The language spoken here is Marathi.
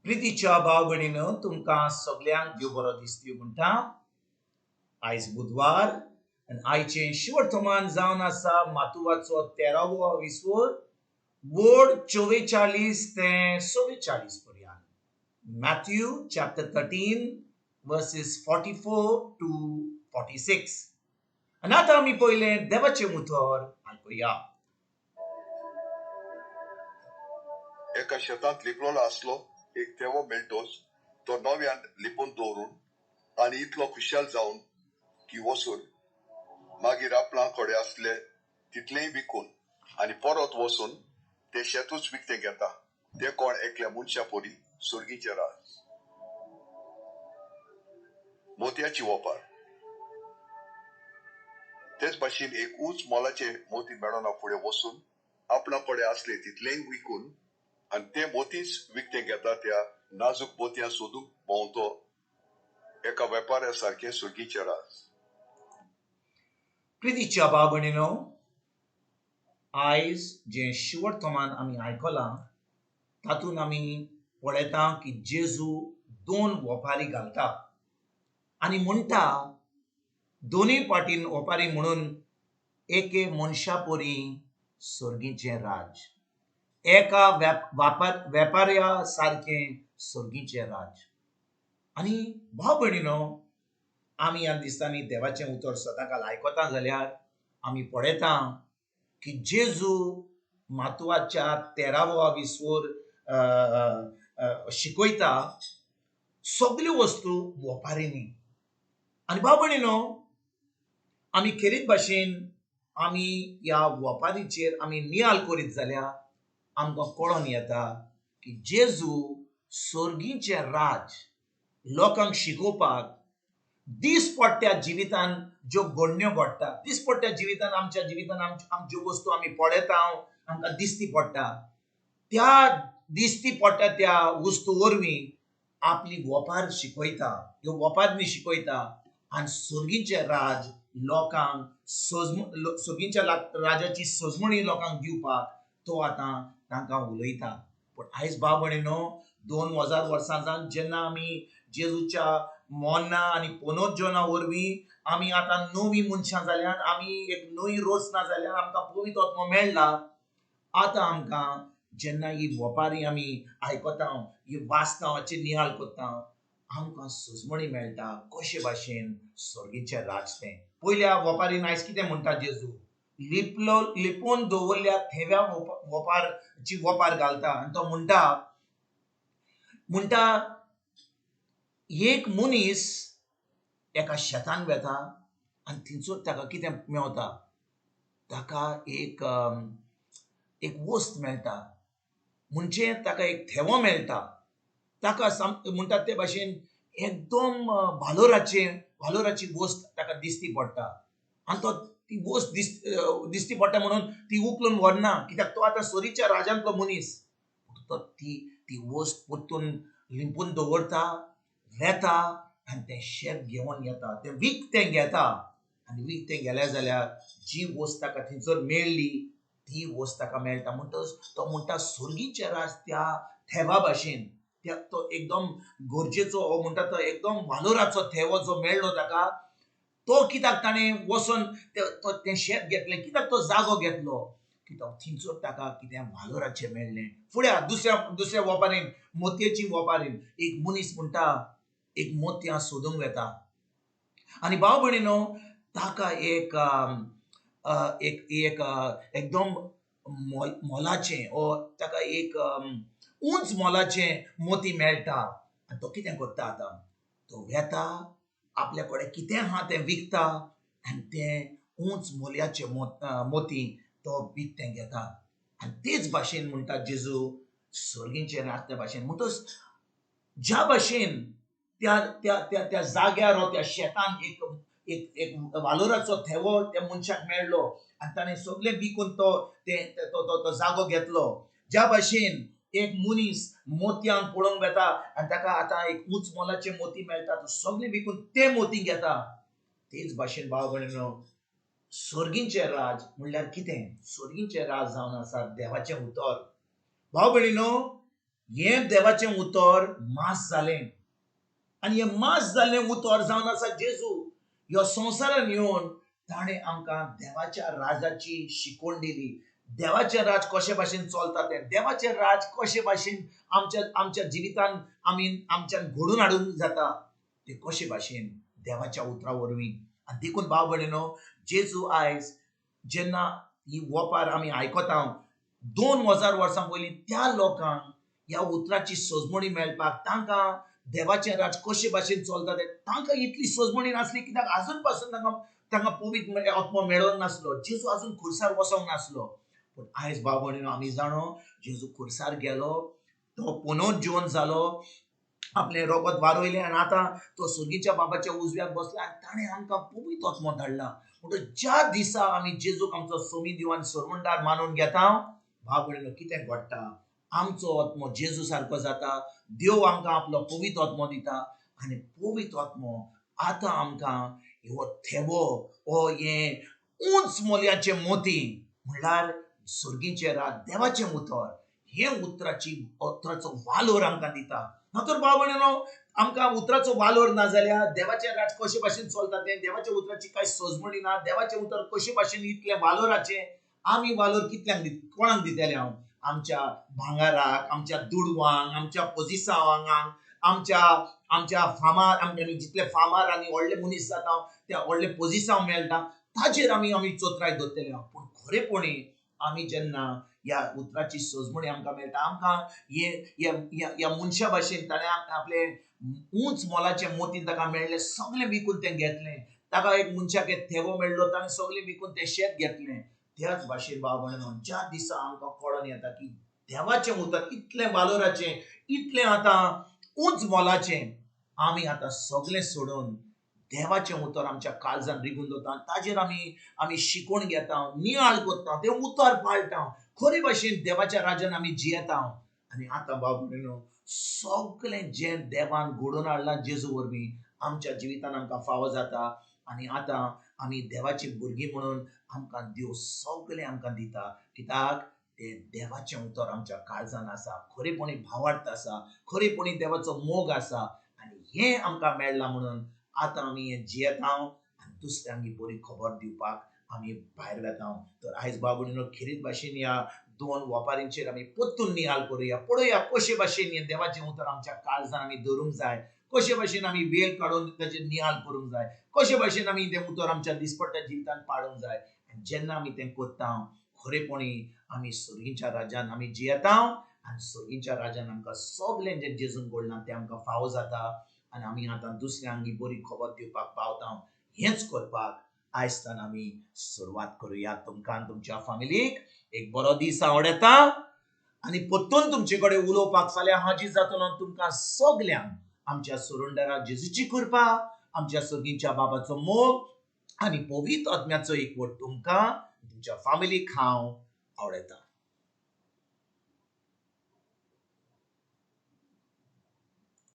प्रितीच्या भाव भयणीनो तुमकां सगळ्यांक देव बरो दीस दिवं म्हणटा। आयज बुधवार आनी आयचें शिवर्थमान जावन आसा मातुवाचो 13वो विसवोर वोड 44 ते 44 पर्यंत। Mathew chapter 13 verses 44 to 46। आनी आतां आमी पयलें देवाचें उतर आयकुया। एका शेतांत लिपलोलो आसलो एक थेवो मेळटोच तो नव्यान लिपोवन दवरून आनी इतलो खुशाल जावन की वचून मागीर आपणा कडेन आसले तितलेंय विकून आनी परत वचून ते शेतूच विकतें घेता। ते कोण एकल्या मनशा परी सुर्गीचे राज। मोतयाची वपार। तेच भाशेन एक उंच मोलाचे मोती मेळोना फुडें वचून आपणा कडेन आसले तितलेंय विकून आनी ते मोतीच विकतें घेता त्या नाजूक मोतयां सोदूंक भोंवतो एका वेपाऱ्या सारखे सुर्गीचे राज। प्रितीच्या भाव भयणीनो आयज जे शिवर्थमान आमी आयकलां तातूंत आमी पळयता की जेजू दोन वपारी घालता आनी म्हणटा दोनूय पाटीन वपारी म्हणून एके मनशा परी सुर्गीचें राज, एका वेपाऱ्या सारकें सुर्गीचें राज। आनी भाव भयणीनो आमी ह्या दिसांनी देवाचें उतर सदांकाल आयकता जाल्यार आमी पळयता की जेजू मातुवाच्या 13व्या विसवोर शिकयता सगल्यो वस्तू वपारींनी। आनी भाव भयणीनो आमी खेरीत भाशेन आमी ह्या वपारीचेर आमी नियाल करीत जाल्यार आमकां कळोन येता की जेजू सुर्गीचें राज लोकांक शिकोवपाक दिसपट्ट्या जिवितान ज्यो घडण्यो घडटा, दिसपट्ट्या जिवितान आमच्या जिवितान ज्यो वस्तू आमी पळयता आमकां दिसती पडटा त्या दिसती पडटा त्या वस्तू वरवीं आपली वपार शिकयता, ह्यो वपारनी शिकयता आनी सुर्गीचें राज लोकांक सुर्गीच्या राजाची सजमणी लोकांक दिवपाक तो आतां तांकां उलयता। पूण आयज भाव भयणीनो 2000 वर्सां जावन जेन्ना आमी जेजूच्या मोन्ना आनी पुनरुज्जीवना वरवीं आमी आतां नवीं मनशां जाल्यात, आमी एक नवी रचना जाल्यार आमकां पवित्र आत्मो मेळ्ळा। आतां आमकां जेन्ना ही वपारी आमी आयकता ही वाचनाचेर नियाळ करता आमकां सजमणी मेळटा कशे भाशेन सुर्गीचें राज तें। पयल्या वपारीन आयज कितें म्हणटा जेजू लिपोवन दवरल्या थेव्या वपारची वपार घालता आनी तो म्हणटा एक मनीस एका शेतान वेता आनी थंयसर ताका कितें मेवता, ताका एक वस्त मेळटा म्हणजे ताका एक थेवो मेळटा। ताका म्हणटात ते भाशेन एकदम भालोराची वस्त ताका दिसती पडटा आनी तो ती वस्त दिसती पडटा म्हणून ती उखलून व्हरना कित्याक तो आतां सुर्गीच्या राजांतलो मनीस। तो ती वस्त परतून लिंपून दवरता, वेता आनी तें शेत घेवन येता, तें विकतें घेता आनी विकतें गेलें जाल्यार जी वस्त ताका थंयसर मेळ्ळी ती वस्त ताका मेळटा। म्हणटच तो म्हणटा सुर्गीचें राज त्या थेवा भाशेन तो एकदम गरजेचो म्हणटा तो एकदम वालोराचो थेवो जो मेळ्ळो ताका तो कित्याक ताणें वचोन तें शेत घेतलें, कित्याक तो जागो घेतलो कित्याक थंयसर ताका कितें वालोराचें मेळ्ळें। फुडें दुसऱ्या वपारीन मोतयेची वपारीन एक मनीस म्हणटा एक मोतयां सोदूंक वेता आनी भाव भयणीनो ताका एक एकदम मोलाचें ओ ताका एक उंच मोलाचें मोती मेळटा आनी तो कितें करता आतां तो वेता आपल्या कडेन कितें आहा तें विकता आनी तें उंच मोलयाचें मोती तो विकतें घेता। आनी तेच भाशेन म्हणटा जेजू सुर्गीचें राज त्या भाशेन म्हणटच ज्या भाशेन त्या जाग्यार त्या शेतान एक वालोराचो थेवो त्या मनशाक मेळ्ळो आनी ताणें सगळें विकून तो जागो घेतलो, ज्या भाशेन एक मनीस मोतयांक पळोवंक वेता आनी ताका आतां एक उंच मोलाचें मोती मेळटा तो सगळें विकून तें मोती घेता, तेच भाशेन भाव भयणीनो सुर्गीचें राज म्हणल्यार कितें? सुर्गीचें राज जावन आसा देवाचें उतर। भाव भयणीनो हे देवाचें उतर मास जालें आनी हें मास जाल्लें उतर जावन आसा जेजू ह्यो संवसारान येवन ताणें आमकां देवाच्या राजाची शिकवण दिली. देवाचें राज कशे भाशेन चलता तें, देवाचें राज कशे भाशेन आमच्या जिवितान आमच्यान घडोवन हाडूंक जाता ते कशे भाशेन देवाच्या उतरा वरवीं. आनी देखून भाव भयणीनो, जेजू आयज जेन्ना ही वोपार आमी आयकता 2000 वर्सां पयलीं त्या लोकांक ह्या उतराची सोजमणी मेळपाक, तांकां देवाचें राज कशे भाशेन चलता तें तांकां इतली सोजमणी नासली, कित्याक आजून पासून तांकां पवित्र आत्मो मेळोन नासलो. जेजू आजून खुर्सार वसोंक नासलो. पूण आयज भाव भयणीनो, आमी जाणो जेजू खुर्सार गेलो, तो पुनोत जिवन जालो, आपलें रोगत वारोयलें आनी आतां तो सुर्गीच्या बाबाच्या उजव्याक बसला आनी ताणें आमकां पवित्र आत्मो धाडला. म्हणटच ज्या दिसा आमी जेजूक आमचो सोमी दिवान सोरमंडार मानून घेता, भाव भयणीनो, कितें घडटा? आमचो आत्मो जेजू सारको जाता, देव आमकां आपलो पवित्र आत्मो दिता आनी पवित्र आत्मो आतां आमकां हो थेबो, हें उंच मोलयाचें मोती म्हणल्यार सुर्गीचें राज, देवाचें उतर, हे उतराचो वालोर आमकां दिता. तर भाव भयणीनो, आमकां उतराचो वालोर ना जाल्यार देवाचें राज कशे भाशेन चलता तें, देवाच्या उतराची कांय सोजमणी ना, देवाचें उतर कशे भाशेन इतलें वालोराचें, आमी वालोर कितल्यांक कोणाक दितले? हांव आमच्या भांगाराक, आमच्या दुडवांक, आमच्या पोजिसांवांक, आमच्या फामार, आमचे जितले फामार आनी व्हडले मनीस जाता त्या व्हडले पोजिसांव मेळटा ताचेर आमी चोत्राय दवरतले. पूण खरेपणी आमी जेन्ना ह्या उतराची सोजमणी आमकां मेळटा, आमकां ह्या मनशा भाशेन ताणें आपले उंच मोलाचें मोती ताका मेळ्ळें, सगळें विकून तें घेतलें. ताका एक मनशाक एक थेबो मेळ्ळो, ताणें सगळें विकून तें शेत घेतलें. त्याच भाशेन भाव भयणीनो, ज्या दिसा आमकां कळोन येता की देवाचें उतर इतलें वालोराचें, इतलें आतां उंच मोलाचें, आमी आतां सगळें सोडून देवाचें उतर आमच्या काळजान रिगून दवरता आनी ताजेर आमी शिकवण घेता, नियाळ करता, तें उतर पाळटा, खरे भाशेन देवाच्या राज्यान आमी जियेता. आनी आतां भाव भयणीनो, सगळें जें देवान घडोवन हाडलां जेजू वरवीं आमच्या जिवितान आमकां फावो जाता. आनी आतां आमी देवाची भुरगीं म्हणून आमकां देव सगळें आमकां दिता, कित्याक तें देवाचें उतर आमच्या काळजान आसा, खरेपणी भावार्थ आसा, खरेपणी देवाचो मोग आसा. आनी हें आमकां मेळ्ळां म्हणून आतां आमी हें जियेता आनी दुसऱ्यांक ही बरी खबर दिवपाक आमी भायर वेता. तर आयज भाव भयणीनो, खेरीत भाशेन ह्या 2 वोपारींचेर आमी परतून नियाळ करुया, पळोवया कशे भाशेन हें देवाचें उतर आमच्या काळजान आमी दवरूंक जाय, कशे भाशेन आमी वेळ काडून ताचेर नियाळ करूंक जाय, कशे भाशेन आमी तें उतर आमच्या दिसपट्ट्या जिवितान पाळूंक जाय. आनी जेन्ना आमी तें करता, खरेपणी आमी सुर्गीच्या राज्यान आमी जियेता आनी सुर्गीच्या राज्यान आमकां सगळें जें जेजून घडलां तें आमकां फावो जाता. आनी आमी आतां दुसऱ्यांक ही बरी खबर दिवपाक पावता. हेंच करपाक आयजच्यान आमी सुरवात करुया. तुमकां आनी तुमच्या फॅमिलीक एक बरो दीस आवडेता आनी परतून तुमचे कडेन उलोवपाक फाल्यां हाजीर जातलो. तुमकां सगल्यांक आमच्या सुरुंडरा जेजूची कृपा, आमच्या सुर्गीच्या बाबाचो मोग आनी पवित्र आत्म्याचो एकवट तुमकां तुमच्या फॅमिलीक हांव आवडेता.